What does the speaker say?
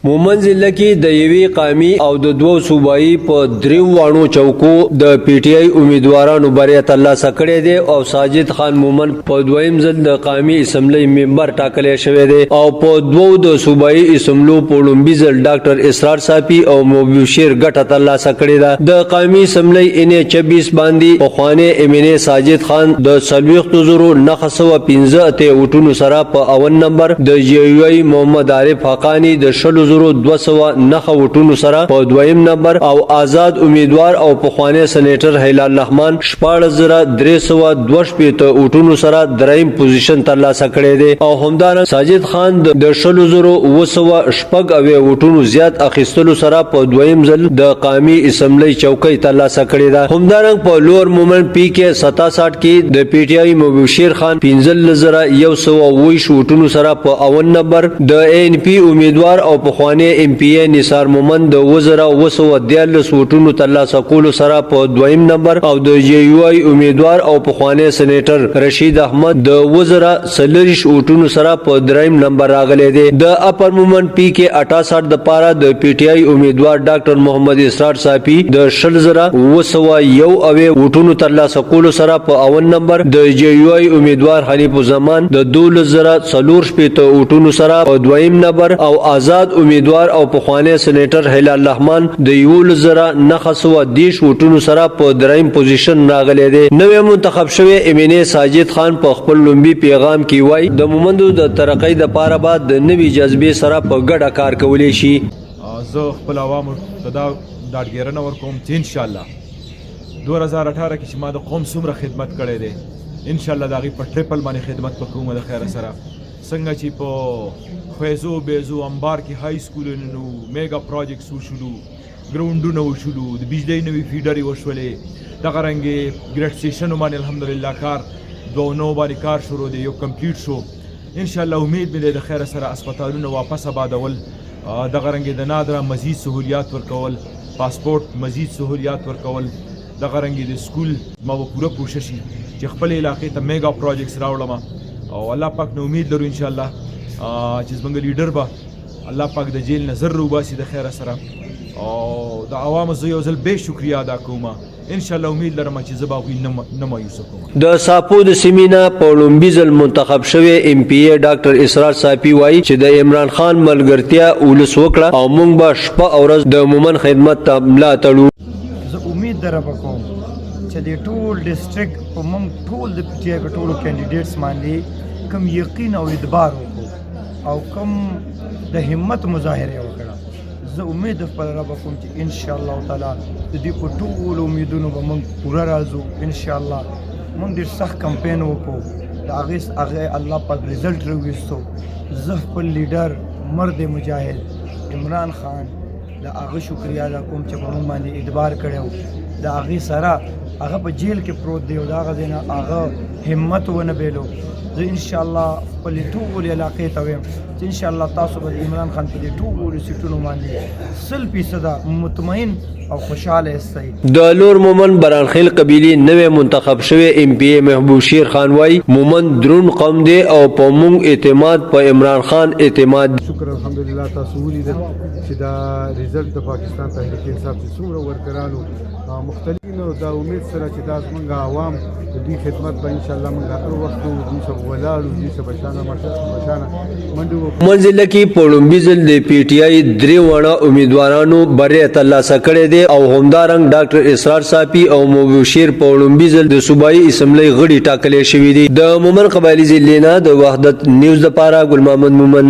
مومن ضلع کې د یوې قومي او د دوو صوبایي په دریو وانو چوکو د پی ټی آی امیدوارانو بریا ترلاسه کړې ده او ساجد خان مومن په دویم ځل د قومي اسمبلی ممبر ټاکل شوی دی او په دوو د صوبایي اسمبلو په لومړي ځل ډاکټر اسرار صافي او مبشر ګټه ترلاسه کړې ده. د قومي اسمبلی ان 26 باندې پخوانی امینه ساجد خان د 40,915 ووټونو سره په 51 نمبر، د جی یو ای محمد عارف حقانی د 20,209 ووټونو سره په دویم نمبر او آزاد امیدوار او پخوانی سېنیټر هلال رحمان 14,362 ووټونو سره دریم پوزیشن ترلاسه کړی دی او همدارنګه ساجد خان د 20,916 ووټونو زیات اخیستلو سره په دویم ځل د قومي اسمبلی چوکۍ ترلاسه کړې ده. همدارنګه په لوور مومن پی کې 67 کې د پی ټی آی مبشر خان 15,120 ووټونو سره په 51 نمبر، د ان پی امیدوار او پخوانی ام پی ای نثار مومن د 2,243 ووټونو ترلاسه کولو سره په دویم نمبر او د جی یو ای امیدوار او پخوانی سېنیټر رشید احمد د 2,040 ووټونو سره په دریم نمبر راغلی دی. د اپر مومن پی کې 68 د پاره د پی ټی آی امیدوار ډاکټر محمد اسرار صافي د 20,201 ووټونو ترلاسه کولو سره په 51 نمبر، د جی یو ای امیدوار حنیف الزمان د 12,440 ووټونو سره په دویم نمبر او آزاد امیدوار او پخوانی سېنیټر هلال رحمان د 11,910 ووټونو سره په دریم پوزیشن راغلی دی. نوې منتخب شوی امینه ساجد خان په خپل لومبي پیغام کې وایي د مومندو د ترقۍ د پاره بعد د نوې جذبې سره په ګډه کار کولی شي. زه خپل عوامو ته دا ډاډګیرنه ورکوم چې انشاءالله 2018 کې چې ما د قوم څومره خدمت کړی دی انشاءالله د هغې په ټریپل باندې خدمت به کوم د خیره سره. څنګه چې په خویزو بیزو انبار کې های سکولونو میگا پروجیکټس وشولو، ګراونډونه وشولو، د بجلی نوې فیډرې وشولې، دغه رنګې ګریډ سټیشنو باندې الحمدلله کار 2 باندې کار شروع دی، یو کمپلیټ شو انشاءالله. امید مې دی د خیره سره اسپتالونه واپس آبادول، دغه رنګې د نادره مزید سهولیات ورکول، پاسپورت مزید سهولیات ورکول، دغه رنګې د سکول ما به پوره کوشش وي چې خپل علاقې ته میگا پروجیکټس راوړم او الله پاک نو امید لرو انشاءالله چې زموږ لیډر به الله پاک د جیل نه زر روباسي د خیره سره او د عوامو زه یو ځل بې شکریا ادا کوم. انشاءالله امید لرم چې زه به هغوی نه مایوسه کوم. د ساپو د سیمې نه په لومړي ځل منتخب شوی ام پی ای ډاکټر اسرار صافي وایي چې د عمران خان ملګرتیا ولس وکړه او موږ به شپه او ورځ د مومن خدمت ته ملا تړو. زه امید دربه کوم چې د ټول ډسټرکټ په موږ ټول د پی ټی آی په ټولو کینډیډیټس باندې کم یقین او اعتبار وکړو او کم د همت مظاهره وکړه. زه امید خپل رب کوم چې ان شاء الله تعالی د دې په ټولو امیدونو به موږ پوره راځو. ان شاء الله موږ ډېر سخت کمپین وکړو، د هغې الله پاک رزلټ راویستو. زه خپل لیډر مرد مجاهد عمران خان د هغه شکریا ادا کوم چې په موږ باندې اعتبار کړی، د هغې سره هغه په جیل کې پروت دی او د هغه ځای نه هغه همت ونه بیلو. زه انشاءالله خپلې ټولې علاقې ته وایم چې انشاءالله تاسو به د عمران خان په دې ټولو سیټونو باندې 100% مطمئن او خوشحاله استئ. د لور مومن برانخیل قبیلې نوې منتخب شوی ام پی ای محبوب شیر خان وایي مومن درون قوم دی او په موږ اعتماد په عمران خان اعتماد. شکر الحمدلله تاسو ولیدل چې دا رزلټ د پاکستان تحریک انصاف چې څومره ورکرانو مختلفین او دا امید سره چې دا زموږ عوام د دوی خدمت به انشاءالله موږ هر وخت دوی سره ولاړو، دوی سره بشانه منډې وکړو. منځله کې په لومړي ځل د پی ټی آی درې واړه امیدوارانو بریا ترلاسه کړې ده او همدارنګه ډاکټر اسرار صافي او مبشر په لومړي ځل د صوبایي اسمبلی غړي ټاکل شوي دي. د مومن قبایلي ضلع نه د وحدت نیوز لپاره ګل محمد مومن.